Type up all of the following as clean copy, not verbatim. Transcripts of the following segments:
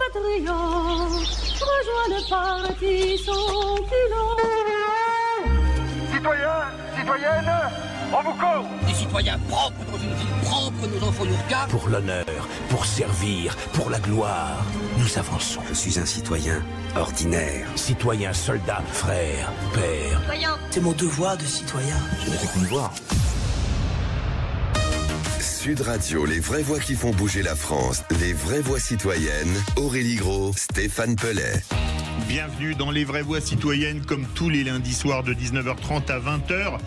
Adrien rejoint le parti sans pilon. Citoyens, citoyennes, on vous court. Des citoyens propres dans une ville propre, nos enfants nous regardent. Pour l'honneur, pour servir, pour la gloire, nous avançons. Je suis un citoyen ordinaire. Citoyen, soldat, frère, père. C'est mon devoir de citoyen. Je n'ai fait qu'une voix. Sud Radio, les vraies voix qui font bouger la France, les vraies voix citoyennes, Aurélie Gros, Stéphane Pellet. Bienvenue dans Les Vraies Voix Citoyennes, comme tous les lundis soirs de 19h30 à 20h.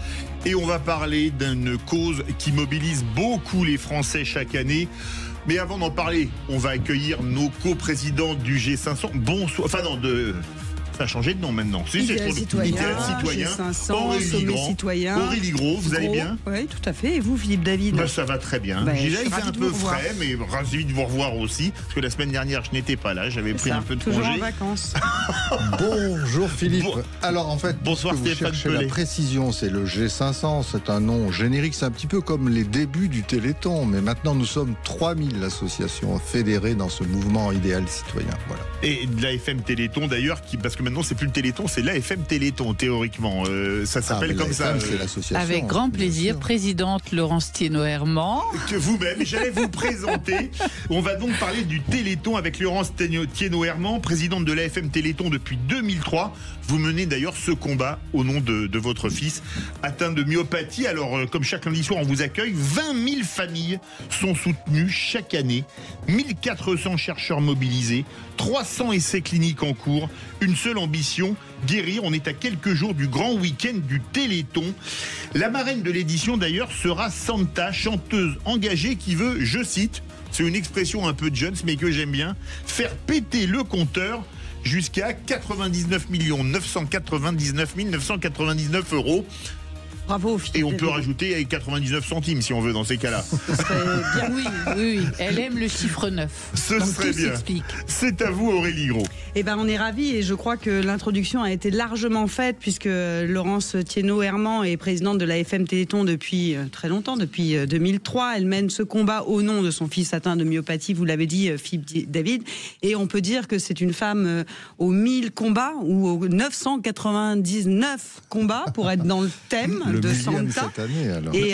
Et on va parler d'une cause qui mobilise beaucoup les Français chaque année. Mais avant d'en parler, on va accueillir nos coprésidents du G500. Bonsoir. Enfin non, ça a changé de nom maintenant. Idéal citoyen, G500, Aurélie Gros, vous allez bien? Oui, tout à fait. Et vous, Philippe David? Ça va très bien. Il fait un peu frais, mais ravi de vous revoir aussi. Parce que la semaine dernière, je n'étais pas là. J'avais pris un peu de toujours congé. En vacances. Bonjour Philippe. Alors en fait, bonsoir vous Stéphane cherchez Pellet. la précision, c'est le G500. C'est un nom générique. C'est un petit peu comme les débuts du Téléthon. Mais maintenant, nous sommes 3000 associations fédérées dans ce mouvement idéal citoyen. Voilà. Et de l'AFM Téléthon d'ailleurs, parce que maintenant c'est plus le Téléthon, c'est l'AFM Téléthon théoriquement. Ça s'appelle comme ça. C'est l'association. Avec grand plaisir, présidente Laurence Thiénot-Herman. Que vous-même, j'allais vous présenter. On va donc parler du Téléthon avec Laurence Thiénot-Herman, présidente de l'AFM Téléthon depuis 2003. Vous menez d'ailleurs ce combat au nom de votre fils atteint de myopathie. Alors, comme chaque lundi soir, on vous accueille. 20 000 familles sont soutenues chaque année. 1400 chercheurs mobilisés. 300 essais cliniques en cours. Une seule ambition, guérir. On est à quelques jours du grand week-end du Téléthon. La marraine de l'édition d'ailleurs sera Santa, chanteuse engagée qui veut, je cite, c'est une expression un peu de Jones mais que j'aime bien, faire péter le compteur jusqu'à 99 999 999 €. Bravo, Philippe. Et on peut rajouter 99 centimes si on veut dans ces cas-là. Ce serait bien. Oui. Elle aime le chiffre 9. Ce serait bien. C'est à vous Aurélie Gros. Eh ben, on est ravis et je crois que l'introduction a été largement faite puisque Laurence Thiénot-Herman est présidente de l'AFM Téléthon depuis très longtemps, depuis 2003. Elle mène ce combat au nom de son fils atteint de myopathie, vous l'avez dit, Philippe David. Et on peut dire que c'est une femme aux 1000 combats ou aux 999 combats pour être dans le thème de Santa. Cette année, alors. Et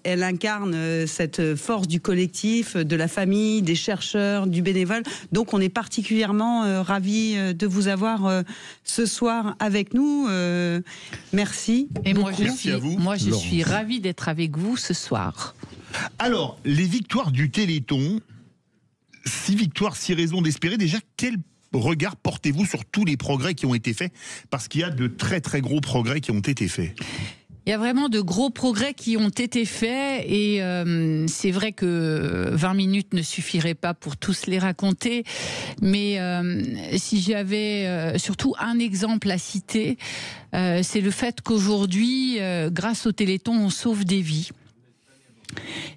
elle incarne cette force du collectif, de la famille, des chercheurs, du bénévole. Donc on est particulièrement ravis de vous avoir ce soir avec nous. Merci. Et moi, Merci à vous. je suis ravie d'être avec vous ce soir. Alors, les victoires du Téléthon, 6 victoires, 6 raisons d'espérer. Déjà, quel regard portez-vous sur tous les progrès qui ont été faits? Parce qu'il y a de très très gros progrès qui ont été faits. Il y a vraiment de gros progrès qui ont été faits et c'est vrai que 20 minutes ne suffiraient pas pour tous les raconter. Mais si j'avais surtout un exemple à citer, c'est le fait qu'aujourd'hui, grâce au Téléthon, on sauve des vies.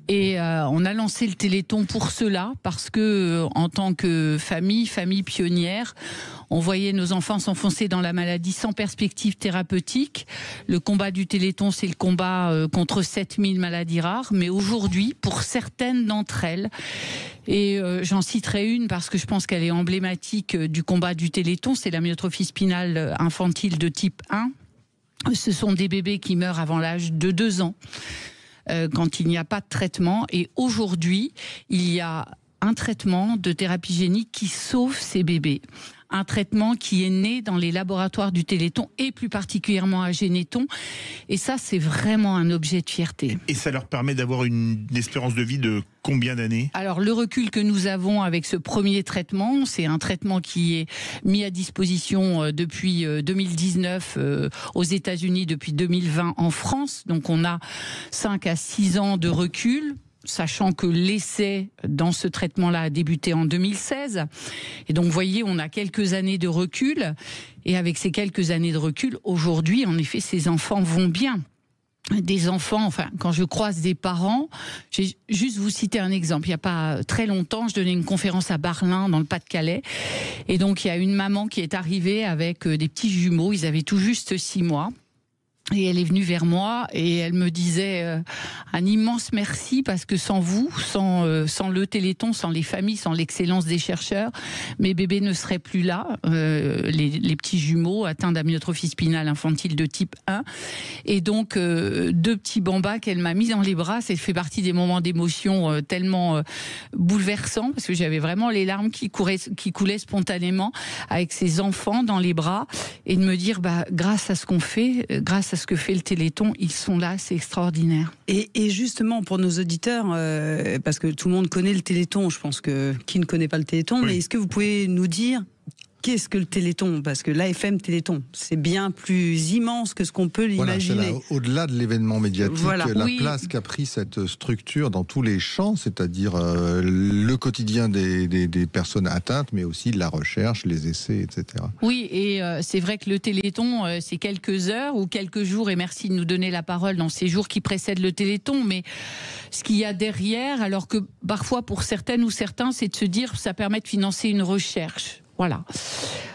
Et on a lancé le Téléthon pour cela, parce que en tant que famille pionnière, on voyait nos enfants s'enfoncer dans la maladie sans perspective thérapeutique. Le combat du Téléthon, c'est le combat contre 7000 maladies rares. Mais aujourd'hui, pour certaines d'entre elles, et j'en citerai une parce que je pense qu'elle est emblématique du combat du Téléthon, c'est l'amyotrophie spinale infantile de type 1. Ce sont des bébés qui meurent avant l'âge de 2 ans. Quand il n'y a pas de traitement. Et aujourd'hui, il y a un traitement de thérapie génique qui sauve ces bébés. Un traitement qui est né dans les laboratoires du Téléthon et plus particulièrement à Généthon. Et ça, c'est vraiment un objet de fierté. Et ça leur permet d'avoir une espérance de vie de combien d'années? Alors, le recul que nous avons avec ce premier traitement, c'est un traitement qui est mis à disposition depuis 2019 aux États-Unis, depuis 2020 en France. Donc, on a 5 à 6 ans de recul, sachant que l'essai dans ce traitement-là a débuté en 2016. Et donc, vous voyez, on a quelques années de recul. Et avec ces quelques années de recul, aujourd'hui, en effet, ces enfants vont bien. Des enfants, enfin, quand je croise des parents, je vais juste vous citer un exemple. Il n'y a pas très longtemps, je donnais une conférence à Barlin, dans le Pas-de-Calais. Et donc, il y a une maman qui est arrivée avec des petits jumeaux. Ils avaient tout juste 6 mois. Et elle est venue vers moi et elle me disait un immense merci parce que sans vous, sans le Téléthon, sans les familles, sans l'excellence des chercheurs, mes bébés ne seraient plus là, les petits jumeaux atteints d'amyotrophie spinale infantile de type 1. Et donc, 2 petits bambas qu'elle m'a mis dans les bras, ça fait partie des moments d'émotion tellement bouleversants parce que j'avais vraiment les larmes qui coulaient spontanément avec ces enfants dans les bras et de me dire, grâce à ce qu'on fait, grâce à ce que fait le Téléthon, ils sont là, c'est extraordinaire. Et justement, pour nos auditeurs, parce que tout le monde connaît le Téléthon, je pense que qui ne connaît pas le Téléthon, mais est-ce que vous pouvez nous dire qu'est-ce que le Téléthon? Parce que l'AFM Téléthon, c'est bien plus immense que ce qu'on peut l'imaginer. Voilà, au-delà de l'événement médiatique, la place qu'a pris cette structure dans tous les champs, c'est-à-dire le quotidien des personnes atteintes, mais aussi la recherche, les essais, etc. Oui, et c'est vrai que le Téléthon, c'est quelques heures ou quelques jours, et merci de nous donner la parole dans ces jours qui précèdent le Téléthon, mais ce qu'il y a derrière, alors que parfois pour certaines ou certains, c'est de se dire ça permet de financer une recherche. Voilà.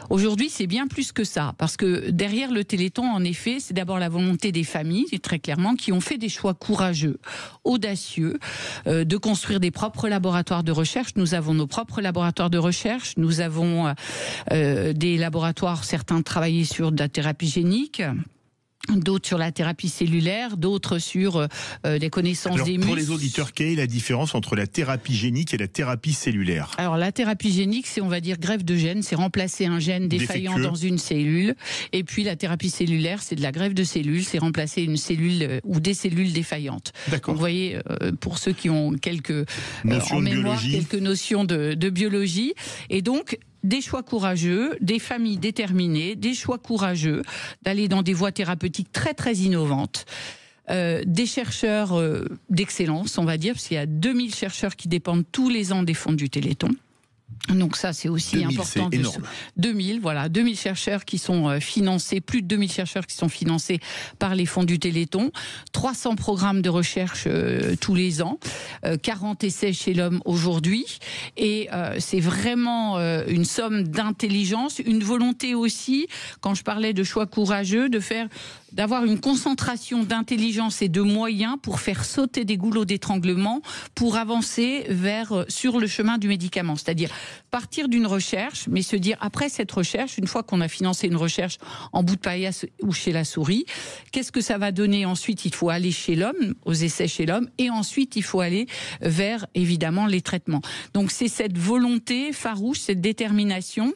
Aujourd'hui, c'est bien plus que ça, parce que derrière le Téléthon, en effet, c'est d'abord la volonté des familles, très clairement, qui ont fait des choix courageux, audacieux, de construire des propres laboratoires de recherche. Nous avons nos propres laboratoires de recherche, nous avons des laboratoires, certains travaillés sur de la thérapie génique, d'autres sur la thérapie cellulaire, d'autres sur les connaissances des muscles. Pour les auditeurs, quelle est la différence entre la thérapie génique et la thérapie cellulaire? Alors la thérapie génique, c'est on va dire greffe de gène, c'est remplacer un gène défaillant dans une cellule. Et puis la thérapie cellulaire, c'est de la greffe de cellules, c'est remplacer une cellule ou des cellules défaillantes. D'accord. Donc, vous voyez, pour ceux qui ont quelques notions en de mémoire, biologie. quelques notions de biologie, et donc des choix courageux, des familles déterminées, des choix courageux, d'aller dans des voies thérapeutiques très très innovantes. Des chercheurs d'excellence, on va dire, parce qu'il y a 2000 chercheurs qui dépendent tous les ans des fonds du Téléthon. Donc ça, c'est aussi 2000, important. C'est énorme. 2000 chercheurs qui sont financés, plus de 2000 chercheurs qui sont financés par les fonds du Téléthon, 300 programmes de recherche tous les ans, 40 essais chez l'homme aujourd'hui, et c'est vraiment une somme d'intelligence, une volonté aussi, quand je parlais de choix courageux, d'avoir une concentration d'intelligence et de moyens pour faire sauter des goulots d'étranglement, pour avancer sur le chemin du médicament. C'est-à-dire partir d'une recherche, mais se dire après cette recherche, une fois qu'on a financé une recherche en bout de paillasse ou chez la souris, qu'est-ce que ça va donner ensuite? Il faut aller chez l'homme, aux essais chez l'homme, et ensuite il faut aller vers évidemment les traitements. Donc c'est cette volonté farouche, cette détermination,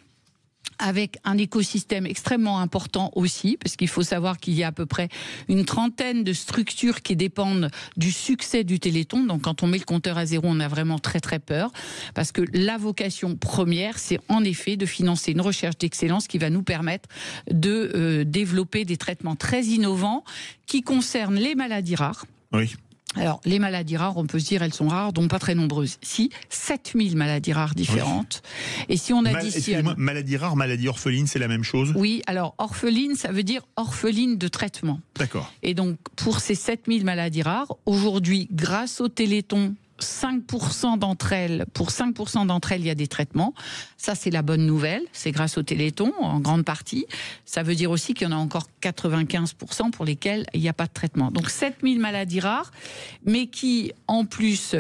avec un écosystème extrêmement important aussi, parce qu'il faut savoir qu'il y a à peu près une trentaine de structures qui dépendent du succès du Téléthon. Donc quand on met le compteur à zéro, on a vraiment très très peur, parce que la vocation première, c'est en effet de financer une recherche d'excellence qui va nous permettre de développer des traitements très innovants qui concernent les maladies rares. Oui. Alors, les maladies rares, on peut se dire, elles sont rares, donc pas très nombreuses. Si, 7000 maladies rares différentes. Oui. Et si on additionne... Maladie rare, maladie orpheline, c'est la même chose? Oui, alors orpheline, ça veut dire orpheline de traitement. D'accord. Et donc, pour ces 7000 maladies rares, aujourd'hui, grâce au Téléthon, 5% d'entre elles, pour 5% d'entre elles, il y a des traitements. Ça, c'est la bonne nouvelle. C'est grâce au Téléthon, en grande partie. Ça veut dire aussi qu'il y en a encore 95% pour lesquels il n'y a pas de traitement. Donc, 7000 maladies rares, mais qui, en plus,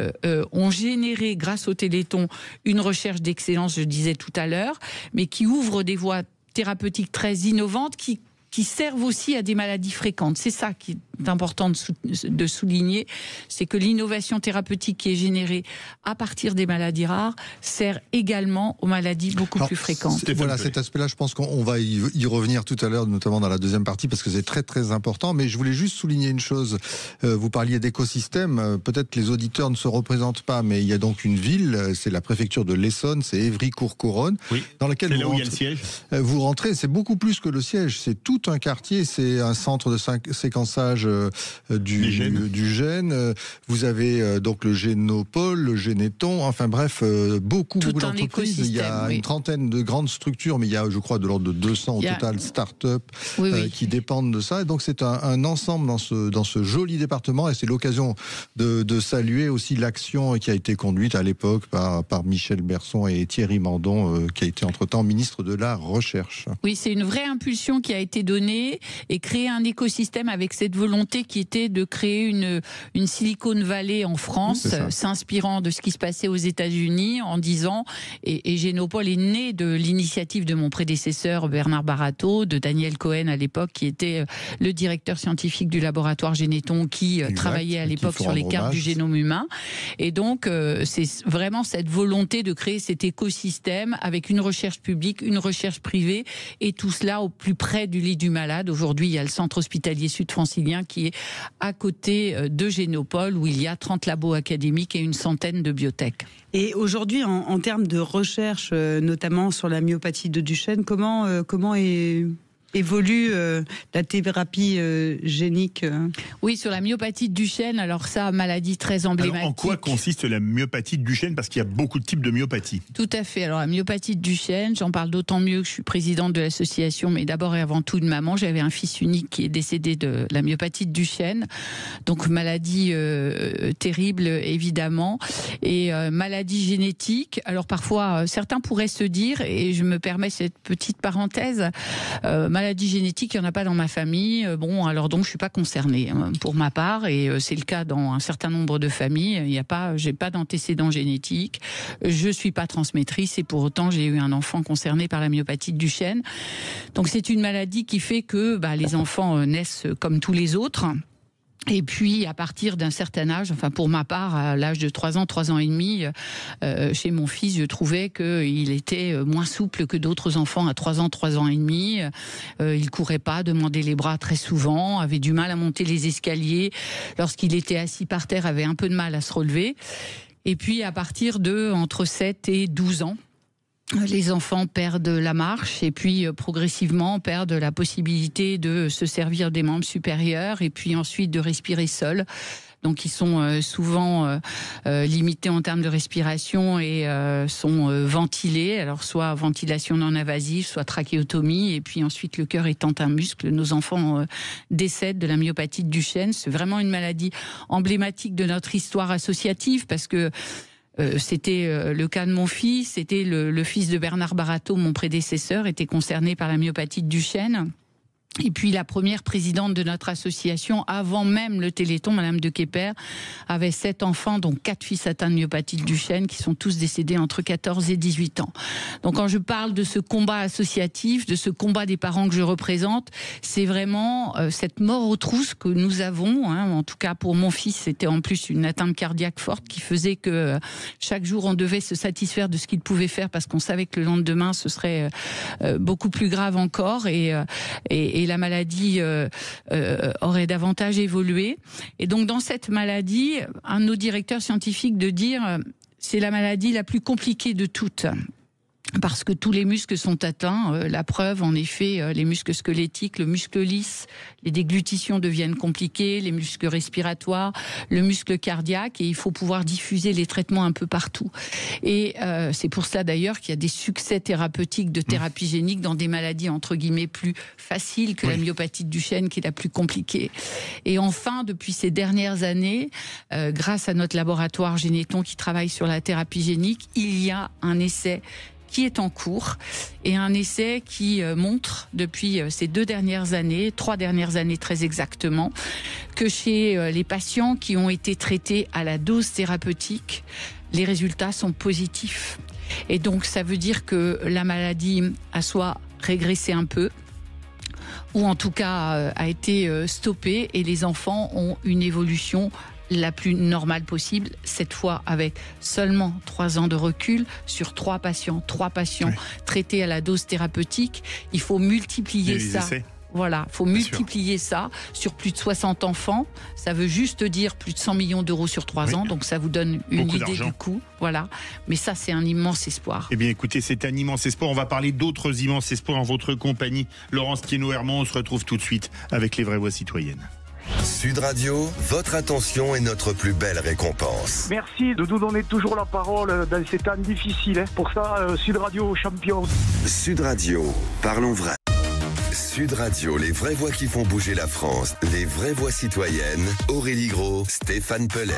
ont généré, grâce au Téléthon, une recherche d'excellence, je disais tout à l'heure, mais qui ouvrent des voies thérapeutiques très innovantes, qui servent aussi à des maladies fréquentes. C'est ça qui est important de souligner, c'est que l'innovation thérapeutique qui est générée à partir des maladies rares sert également aux maladies beaucoup plus fréquentes. Voilà, cet aspect-là, je pense qu'on va y revenir tout à l'heure, notamment dans la deuxième partie, parce que c'est très très important. Mais je voulais juste souligner une chose. Vous parliez d'écosystème. Peut-être que les auditeurs ne se représentent pas, mais il y a donc une ville, c'est la préfecture de l'Essonne, c'est Évry-Courcouronnes, oui, dans laquelle c'est là où il y a le siège. Vous rentrez, c'est beaucoup plus que le siège, c'est tout un quartier, c'est un centre de séquençage du gène. Vous avez donc le Génopole, le Généton, enfin bref, beaucoup d'entreprises. Il y a une trentaine de grandes structures, mais il y a, je crois, de l'ordre de 200 au total start-up qui dépendent de ça. Et donc c'est un ensemble dans ce joli département, et c'est l'occasion de saluer aussi l'action qui a été conduite à l'époque par Michel Berson et Thierry Mandon, qui a été entre-temps ministre de la Recherche. Oui, c'est une vraie impulsion qui a été donnée donné et créer un écosystème avec cette volonté qui était de créer une Silicon Valley en France, s'inspirant de ce qui se passait aux États-Unis, en disant, et Génopole est né de l'initiative de mon prédécesseur Bernard Barato, de Daniel Cohen à l'époque, qui était le directeur scientifique du laboratoire Généton, qui travaillait à l'époque sur les cartes du génome humain. Et donc, c'est vraiment cette volonté de créer cet écosystème avec une recherche publique, une recherche privée, et tout cela au plus près du lit du malade. Aujourd'hui, il y a le centre hospitalier sud-francilien qui est à côté de Génopole, où il y a 30 labos académiques et une centaine de biotech. Et aujourd'hui, en termes de recherche, notamment sur la myopathie de Duchenne, comment évolue la thérapie génique? Oui, sur la myopathie de Duchenne, alors ça, maladie très emblématique. Alors, en quoi consiste la myopathie de Duchenne? Parce qu'il y a beaucoup de types de myopathie. Tout à fait. Alors, la myopathie de Duchenne, j'en parle d'autant mieux que je suis présidente de l'association, mais d'abord et avant tout de maman. J'avais un fils unique qui est décédé de la myopathie de Duchenne. Donc, maladie terrible, évidemment. Et maladie génétique. Alors, parfois, certains pourraient se dire, et je me permets cette petite parenthèse, maladie génétique, il n'y en a pas dans ma famille. Bon, alors donc je ne suis pas concernée pour ma part, et c'est le cas dans un certain nombre de familles. J'ai pas d'antécédents génétiques, je ne suis pas transmettrice, et pour autant j'ai eu un enfant concerné par la myopathie de Duchenne. Donc c'est une maladie qui fait que les enfants naissent comme tous les autres. Et puis, à partir d'un certain âge, enfin pour ma part, à l'âge de 3 ans et demi, chez mon fils, je trouvais qu'il était moins souple que d'autres enfants à 3 ans et demi. Il courait pas, demandait les bras très souvent, avait du mal à monter les escaliers. Lorsqu'il était assis par terre, avait un peu de mal à se relever. Et puis, à partir de entre 7 et 12 ans, les enfants perdent la marche et puis progressivement perdent la possibilité de se servir des membres supérieurs et puis ensuite de respirer seuls. Donc ils sont souvent limités en termes de respiration et sont ventilés. Alors soit ventilation non invasive, soit trachéotomie. Et puis ensuite, le cœur étant un muscle, nos enfants décèdent de la myopathie de Duchenne. C'est vraiment une maladie emblématique de notre histoire associative parce que c'était le cas de mon fils, c'était le fils de Bernard Barato, mon prédécesseur, était concerné par la myopathie de Duchenne. Et puis la première présidente de notre association, avant même le Téléthon, Madame de Quépert, avait 7 enfants, dont 4 fils atteints de myopathie de Duchenne, qui sont tous décédés entre 14 et 18 ans. Donc quand je parle de ce combat associatif, de ce combat des parents que je représente, c'est vraiment cette mort aux trousses que nous avons. En tout cas, pour mon fils, c'était en plus une atteinte cardiaque forte qui faisait que chaque jour, on devait se satisfaire de ce qu'il pouvait faire parce qu'on savait que le lendemain, ce serait beaucoup plus grave encore. Et la maladie aurait davantage évolué. Et donc, dans cette maladie, un de nos directeurs scientifiques de dire c'est la maladie la plus compliquée de toutes. Parce que tous les muscles sont atteints. La preuve, en effet, les muscles squelettiques, le muscle lisse, les déglutitions deviennent compliquées, les muscles respiratoires, le muscle cardiaque, et il faut pouvoir diffuser les traitements un peu partout. Et c'est pour ça d'ailleurs qu'il y a des succès thérapeutiques de thérapie génique dans des maladies entre guillemets plus faciles que la myopathie de Duchenne, qui est la plus compliquée. Et enfin, depuis ces dernières années, grâce à notre laboratoire Généton qui travaille sur la thérapie génique, il y a un essai qui est en cours, et un essai qui montre depuis ces 3 dernières années très exactement, que chez les patients qui ont été traités à la dose thérapeutique, les résultats sont positifs. Et donc ça veut dire que la maladie a soit régressé un peu, ou en tout cas a été stoppée, et les enfants ont une évolution la plus normale possible, cette fois avec seulement 3 ans de recul sur 3 patients traités à la dose thérapeutique. Il faut multiplier ça. Voilà, il faut multiplier ça sur plus de 60 enfants. Ça veut juste dire plus de 100 millions d'euros sur 3 ans, donc ça vous donne une idée du coût. Voilà. Mais ça, c'est un immense espoir. Eh bien, écoutez, c'est un immense espoir. On va parler d'autres immenses espoirs en votre compagnie. Laurence Thiénot-Hermand, on se retrouve tout de suite avec les vraies voix citoyennes. Sud Radio, votre attention est notre plus belle récompense. Merci de nous donner toujours la parole dans ces temps difficiles. Pour ça, Sud Radio champion. Sud Radio, parlons vrai. Sud Radio, les vraies voix qui font bouger la France. Les vraies voix citoyennes. Aurélie Gros, Stéphane Pellet.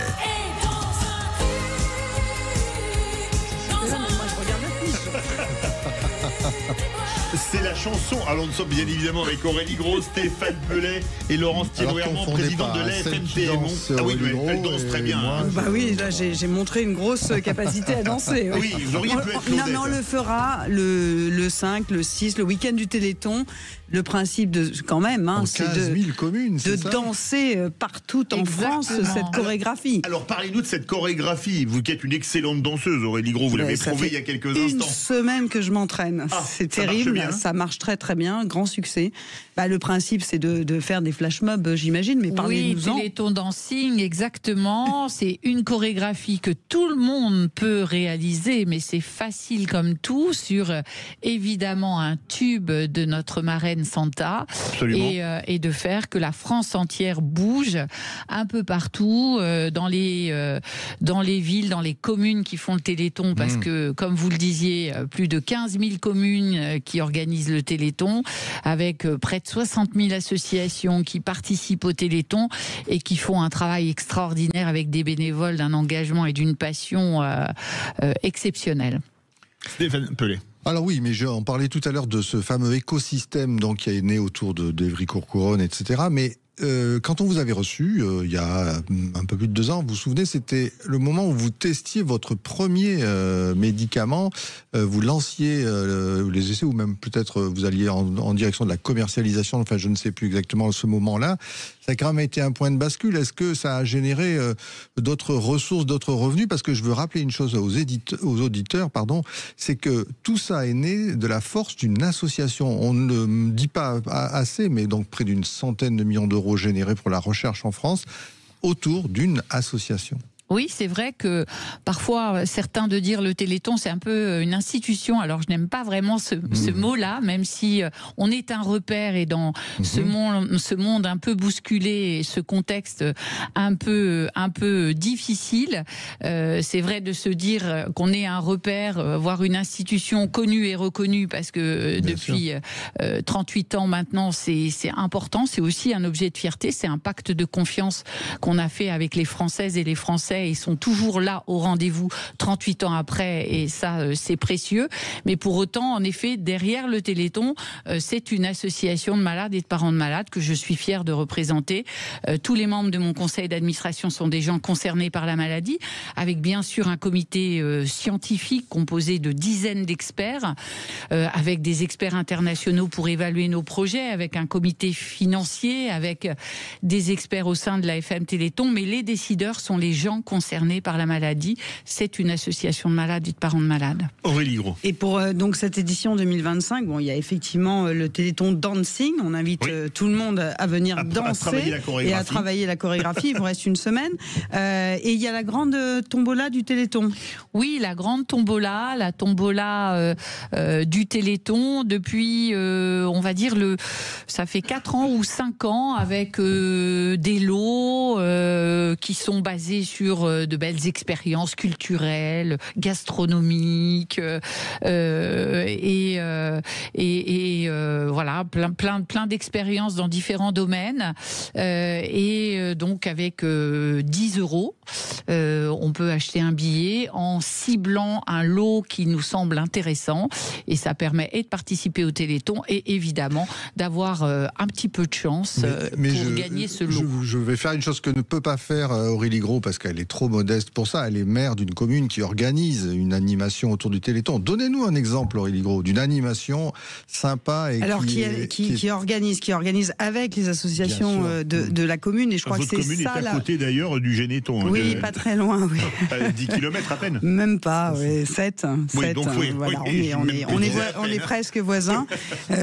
C'est la chanson. Alors nous sommes bien évidemment avec Aurélie Gros, Stéphane Pellet et Laurence Thiénot-Hermant, présidente de l'AFM-TLT. Ah oui, elle danse très bien. Hein. Bah oui, là j'ai montré une grosse capacité à danser. Oui, vous auriez pu être Claudette. Non, mais on le fera le 5, le 6, le week-end du Téléthon. Le principe de quand même, hein, c'est 15 000 communes, de danser partout en France cette chorégraphie. Alors parlez-nous de cette chorégraphie. Vous qui êtes une excellente danseuse, Aurélie Gros, vous l'avez prouvé il y a quelques instants. Une semaine que je m'entraîne, c'est terrible, ça marche très très bien, grand succès. Bah, le principe c'est de faire des flash mobs, j'imagine, mais parlez-nous-en. Oui, Téléthon Dancing, exactement. C'est une chorégraphie que tout le monde peut réaliser, mais c'est facile comme tout sur évidemment un tube de notre marraine Santa et de faire que la France entière bouge un peu partout dans les villes, dans les communes qui font le Téléthon, parce que comme vous le disiez, plus de 15 000 communes qui organisent le Téléthon, avec près de 60 000 associations qui participent au Téléthon et qui font un travail extraordinaire avec des bénévoles d'un engagement et d'une passion exceptionnelle. Stéphane Pellet. Alors oui, mais on parlait tout à l'heure de ce fameux écosystème donc, qui est né autour d'Evry-Courcouronnes, etc. Mais quand on vous avait reçu, il y a un peu plus de 2 ans, vous vous souvenez, c'était le moment où vous testiez votre premier médicament, vous lanciez les essais, ou même peut-être vous alliez en direction de la commercialisation, enfin je ne sais plus exactement ce moment-là. Ça a quand même été un point de bascule. Est-ce que ça a généré d'autres ressources, d'autres revenus? Parce que je veux rappeler une chose aux auditeurs, c'est que tout ça est né de la force d'une association. On ne dit pas assez, mais donc près d'une centaine de millions d'euros générés pour la recherche en France autour d'une association. Oui, c'est vrai que parfois, certains de dire le Téléthon, c'est un peu une institution. Alors, je n'aime pas vraiment ce mot-là, même si on est un repère et dans ce monde un peu bousculé et ce contexte un peu difficile, c'est vrai de se dire qu'on est un repère, voire une institution connue et reconnue, parce que depuis 38 ans maintenant, c'est important. C'est aussi un objet de fierté. C'est un pacte de confiance qu'on a fait avec les Françaises et les Français. Ils sont toujours là au rendez-vous 38 ans après, et ça c'est précieux. Mais pour autant, en effet, derrière le Téléthon, c'est une association de malades et de parents de malades que je suis fière de représenter. Tous les membres de mon conseil d'administration sont des gens concernés par la maladie, avec bien sûr un comité scientifique composé de dizaines d'experts, avec des experts internationaux pour évaluer nos projets, avec un comité financier, avec des experts au sein de la FM Téléthon, mais les décideurs sont les gens concernés par la maladie. C'est une association de malades et de parents de malades. Aurélie Gros. Et pour donc cette édition 2025, il y a effectivement le Téléthon Dancing. On invite tout le monde à venir danser et à travailler la chorégraphie. Il vous reste une semaine. Et il y a la grande tombola du Téléthon. Oui, la grande tombola, du Téléthon depuis, on va dire, ça fait 4 ans ou 5 ans, avec des lots qui sont basés sur de belles expériences culturelles, gastronomiques, voilà, plein d'expériences dans différents domaines, et donc avec 10 €, on peut acheter un billet en ciblant un lot qui nous semble intéressant, et ça permet de participer au Téléthon et évidemment d'avoir un petit peu de chance pour gagner ce lot. Je vais faire une chose que ne peut pas faire Aurélie Gros, parce qu'elle est trop modeste pour ça. Elle est maire d'une commune qui organise une animation autour du Téléthon. Donnez-nous un exemple, Aurélie Gros, d'une animation sympa et qui organise avec les associations de la commune. Et je crois que c'est ça. Votre commune est à côté d'ailleurs du Généton. Oui, pas très loin. Oui. 10 km à peine. Même pas, 7. Oui, donc voilà, on est presque voisins.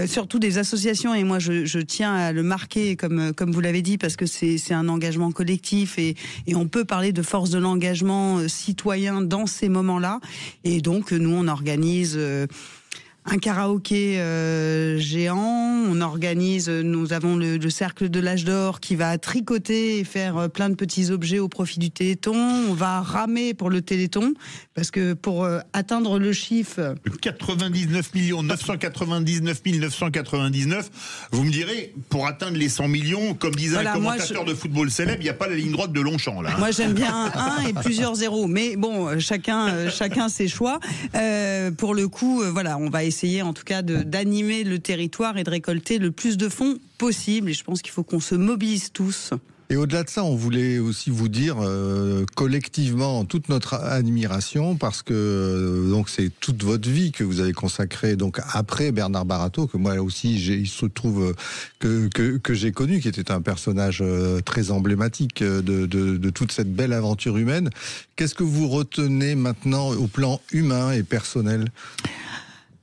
Surtout des associations, et moi je tiens à le marquer comme vous l'avez dit, parce que c'est un engagement collectif, et on peut parler de force de l'engagement citoyen dans ces moments-là. Et donc nous on organise un karaoké géant, nous avons le cercle de l'âge d'or qui va tricoter et faire plein de petits objets au profit du Téléthon. On va ramer pour le Téléthon, parce que pour atteindre le chiffre 99 999 999, vous me direz, pour atteindre les 100 millions, comme disait un commentateur de football célèbre, il n'y a pas la ligne droite de Longchamp là. Moi j'aime bien un et plusieurs zéros, mais bon, chacun ses choix. Pour le coup, voilà, on va essayer essayer en tout cas d'animer le territoire et de récolter le plus de fonds possible. Et je pense qu'il faut qu'on se mobilise tous. Et au-delà de ça, on voulait aussi vous dire collectivement toute notre admiration parce que donc c'est toute votre vie que vous avez consacrée donc après Bernard Barato, que moi aussi il se trouve que j'ai connu, qui était un personnage très emblématique de toute cette belle aventure humaine. Qu'est-ce que vous retenez maintenant au plan humain et personnel ?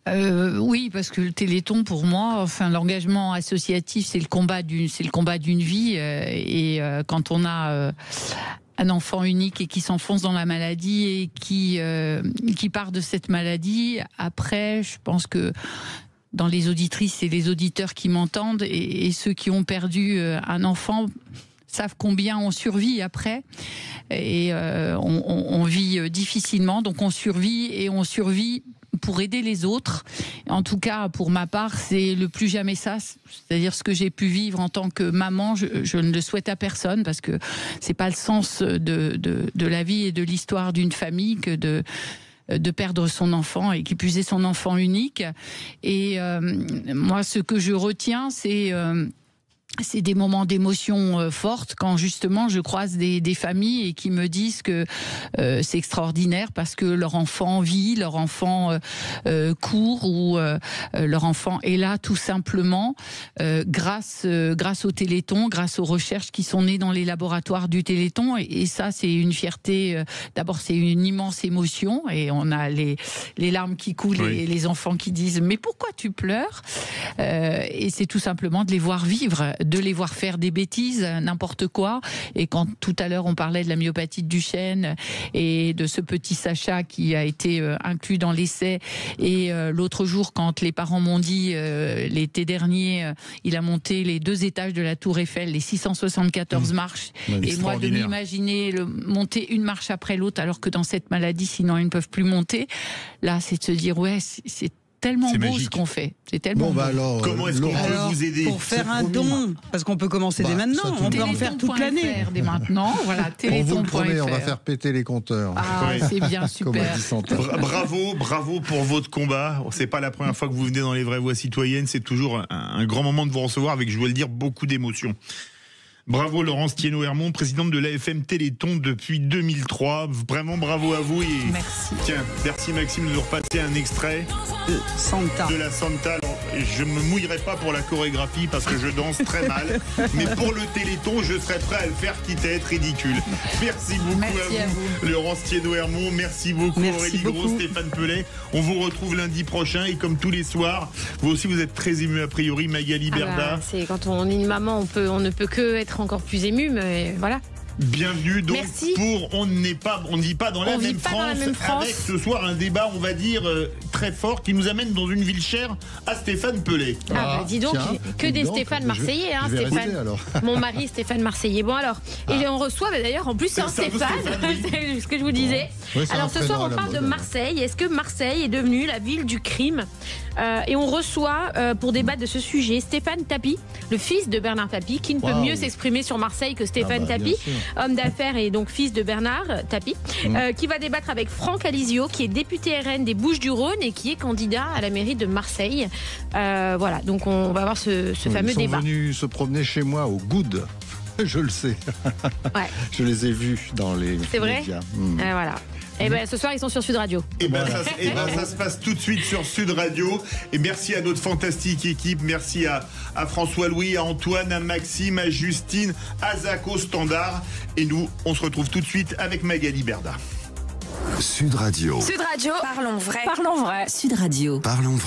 Oui, parce que le Téléthon, pour moi, enfin l'engagement associatif, c'est le combat d'une vie. Et quand on a un enfant unique et qui s'enfonce dans la maladie et qui part de cette maladie, après, je pense que dans les auditrices et les auditeurs qui m'entendent et ceux qui ont perdu un enfant savent combien on survit après. Et on vit difficilement, donc on survit et on survit pour aider les autres. En tout cas, pour ma part, c'est le plus jamais ça. C'est-à-dire ce que j'ai pu vivre en tant que maman, je ne le souhaite à personne parce que c'est pas le sens de la vie et de l'histoire d'une famille que de perdre son enfant et qui plus est son enfant unique. Et moi, ce que je retiens, c'est des moments d'émotion fortes quand justement je croise des familles et qui me disent que c'est extraordinaire parce que leur enfant vit, leur enfant court ou leur enfant est là tout simplement grâce au Téléthon, grâce aux recherches qui sont nées dans les laboratoires du Téléthon et ça c'est une fierté, d'abord c'est une immense émotion et on a les larmes qui coulent et les enfants qui disent mais pourquoi tu pleures et c'est tout simplement de les voir vivre, de les voir faire des bêtises, n'importe quoi. Et quand tout à l'heure on parlait de la myopathie de Duchenne et de ce petit Sacha qui a été inclus dans l'essai, et l'autre jour quand les parents m'ont dit l'été dernier il a monté les 2 étages de la Tour Eiffel, les 674 marches, et moi de m'imaginer monter une marche après l'autre alors que dans cette maladie sinon ils ne peuvent plus monter, là c'est de se dire ouais c'est tellement beau ce qu'on fait. C'est tellement beau. Alors, comment est-ce qu'on peut vous aider pour faire un don, parce qu'on peut commencer dès maintenant, on peut en faire toute l'année. Dès maintenant, voilà, on vous le promet, on va faire péter les compteurs. Ah, c'est bien, super. Bravo pour votre combat. C'est pas la première fois que vous venez dans les vraies voix citoyennes, c'est toujours un grand moment de vous recevoir avec, je dois le dire, beaucoup d'émotions. Bravo Laurence Thiénot-Hermont, présidente de l'AFM Téléthon depuis 2003. Vraiment bravo à vous. Et merci. Tiens, merci Maxime de nous repasser un extrait de la Santa. Alors, je me mouillerai pas pour la chorégraphie parce que je danse très mal. Mais pour le Téléthon, je serai prêt à le faire quitte à être ridicule. Merci beaucoup à vous. Laurence Thiénot-Hermont. Merci beaucoup Aurélie Gros, Stéphane Pellet. On vous retrouve lundi prochain et comme tous les soirs, vous aussi vous êtes très ému a priori, Magali Berda. C'est quand on est une maman, on ne peut que être encore plus ému, mais voilà. Bienvenue donc on ne vit pas dans la même France avec ce soir un débat on va dire très fort qui nous amène dans une ville chère à Stéphane Pellet. Dis donc, que des Stéphane Marseillais Stéphane. Mon mari Stéphane Marseillais. Bon alors, et on reçoit d'ailleurs en plus c'est un Stéphane, c'est ce que je vous disais. Alors ce soir on parle de Marseille. Est-ce que Marseille est devenue la ville du crime? Et on reçoit pour débattre de ce sujet Stéphane Tapie, le fils de Bernard Tapie, qui ne peut mieux s'exprimer sur Marseille que Stéphane Tapie, homme d'affaires et donc fils de Bernard Tapie, qui va débattre avec Franck Alizio, qui est député RN des Bouches-du-Rhône et qui est candidat à la mairie de Marseille. Voilà, donc on va avoir ce fameux débat. Ils sont venus se promener chez moi au Good. Je le sais. Je les ai vus dans les médias. C'est vrai. Voilà. Et ben ce soir ils sont sur Sud Radio. Ça se passe tout de suite sur Sud Radio. Et merci à notre fantastique équipe. Merci à François Louis, à Antoine, à Maxime, à Justine, à Zach au standard. Et nous, on se retrouve tout de suite avec Magali Berda. Sud Radio. Sud Radio. Parlons vrai. Parlons vrai. Sud Radio. Parlons vrai.